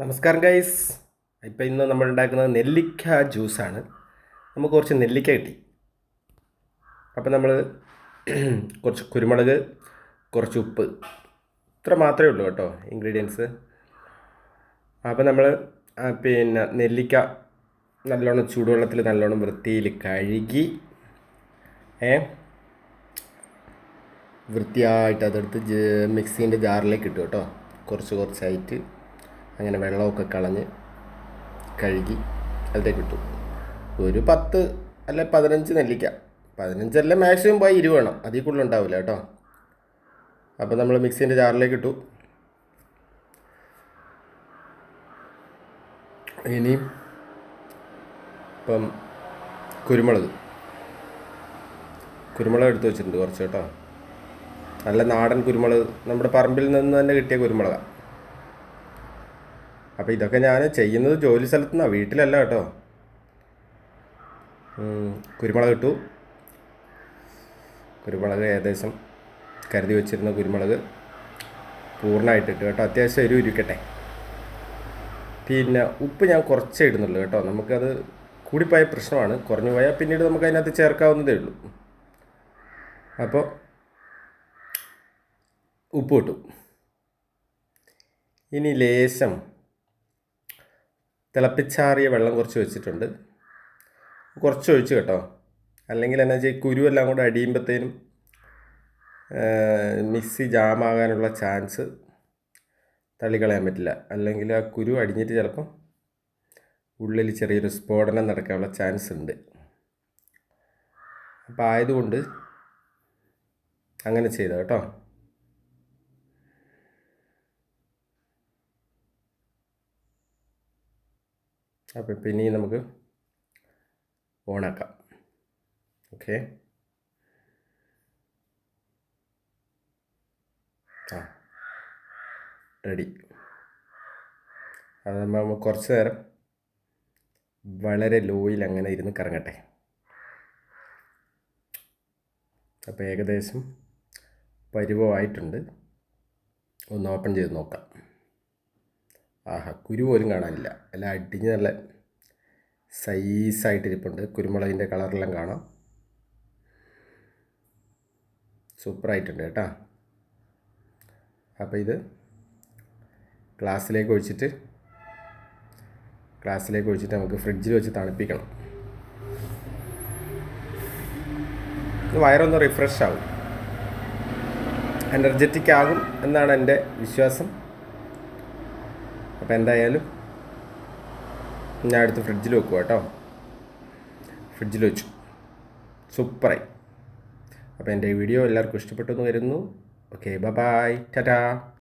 നമസ്കാരം ഗൈസ്. ഇപ്പം ഇന്ന് നമ്മൾ ഉണ്ടാക്കുന്നത് നെല്ലിക്ക ജ്യൂസാണ്. നമുക്ക് കുറച്ച് നെല്ലിക്ക കിട്ടി. അപ്പം നമ്മൾ കുറച്ച് കുരുമുളക്, കുറച്ച് ഉപ്പ്, ഇത്ര മാത്രമേ ഉള്ളൂ കേട്ടോ ഇൻഗ്രീഡിയൻസ്. അപ്പം നമ്മൾ നെല്ലിക്ക നല്ലോണം ചൂടുവെള്ളത്തിൽ നല്ലോണം വൃത്തിയിൽ കഴുകി വൃത്തിയായിട്ട് അതെടുത്ത് മിക്സീൻ്റെ ജാറിലേക്ക് ഇട്ടു കേട്ടോ. കുറച്ചായിട്ട് അങ്ങനെ വെള്ളമൊക്കെ കളഞ്ഞ് കഴുകി അതിലേക്ക് ഇട്ടു. ഒരു 10 അല്ല 15 നെല്ലിക്ക, 15 മാക്സിമം പോയി 20 വേണം, അതിൽ കൂടുതൽ ഉണ്ടാവില്ല കേട്ടോ. അപ്പോൾ നമ്മൾ മിക്സീൻ്റെ ജാറിലേക്ക് ഇട്ടു. ഇനിയും ഇപ്പം കുരുമുളക് എടുത്ത് വെച്ചിട്ടുണ്ട് കുറച്ച് കേട്ടോ. നല്ല നാടൻ കുരുമുളക്, നമ്മുടെ പറമ്പിൽ നിന്ന് തന്നെ കിട്ടിയ കുരുമുളകാണ്. അപ്പോൾ ഇതൊക്കെ ഞാൻ ചെയ്യുന്നത് ജോലി സ്ഥലത്തു നിന്നാണ്, വീട്ടിലല്ല കേട്ടോ. കുരുമുളക് ഇട്ടു. കുരുമുളക് ഏകദേശം കരുതി വെച്ചിരുന്ന കുരുമുളക് പൂർണ്ണമായിട്ടിട്ട് കേട്ടോ. അത്യാവശ്യം എരിവ് ഇരിക്കട്ടെ. പിന്നെ ഉപ്പ് ഞാൻ കുറച്ചേ ഇടുന്നുള്ളൂ കേട്ടോ. നമുക്കത് കൂടിപ്പോയ പ്രശ്നമാണ്, കുറഞ്ഞു പോയാൽ പിന്നീട് നമുക്ക് അതിനകത്ത് ചേർക്കാവുന്നതേ ഉള്ളൂ. അപ്പോൾ ഉപ്പ് ഇട്ടു. ഇനി ലേശം തിളപ്പിച്ചാറിയ വെള്ളം കുറച്ച് വെച്ചിട്ടുണ്ട്, കുറച്ച് ഒഴിച്ച് കേട്ടോ. അല്ലെങ്കിൽ എന്നാ വെച്ചാൽ കുരുവെല്ലാം കൂടെ അടിയുമ്പോഴത്തേനും മിക്സി ജാമാകാനുള്ള ചാൻസ് തള്ളിക്കളയാൻ പറ്റില്ല. അല്ലെങ്കിൽ ആ കുരു അടിഞ്ഞിട്ട് ചിലപ്പം ഉള്ളിൽ ചെറിയൊരു സ്ഫോടനം നടക്കാനുള്ള ചാൻസ് ഉണ്ട്. അപ്പോൾ ആയതുകൊണ്ട് അങ്ങനെ ചെയ്ത കേട്ടോ. അപ്പോൾ പിന്നെ നമുക്ക് ഓണാക്കാം. Okay, ready. അത് നമ്മൾ കുറച്ച് നേരം വളരെ ലോയിൽ അങ്ങനെ ഇരുന്ന് കറങ്ങട്ടെ. അപ്പോൾ ഏകദേശം പരുവമായിട്ടുണ്ട്. ഒന്ന് ഓപ്പൺ ചെയ്ത് നോക്കാം. ആഹാ, കുരു പോലും കാണാനില്ല, എല്ലാം അടിഞ്ഞ് നല്ല സൈസായിട്ടിരിപ്പുണ്ട്. കുരുമുളകിൻ്റെ കളറെല്ലാം കാണാം. സൂപ്പറായിട്ടുണ്ട് കേട്ടോ. അപ്പോൾ ഇത് ഗ്ലാസ്സിലേക്ക് ഒഴിച്ചിട്ട് നമുക്ക് ഫ്രിഡ്ജിൽ വെച്ച് തണുപ്പിക്കണം. ഇത് വയറൊന്ന് റിഫ്രഷ് ആവും, എനർജറ്റിക് ആകും എന്നാണ് എൻ്റെ വിശ്വാസം. അപ്പോൾ എന്തായാലും ഞാൻ എടുത്ത് ഫ്രിഡ്ജിൽ വെക്കുക കേട്ടോ. ഫ്രിഡ്ജിൽ വെച്ചു, സൂപ്പറായി. അപ്പോൾ എൻ്റെ വീഡിയോ എല്ലാവർക്കും ഇഷ്ടപ്പെട്ടു എന്ന് വരുന്നു. Okay, bye, Tata.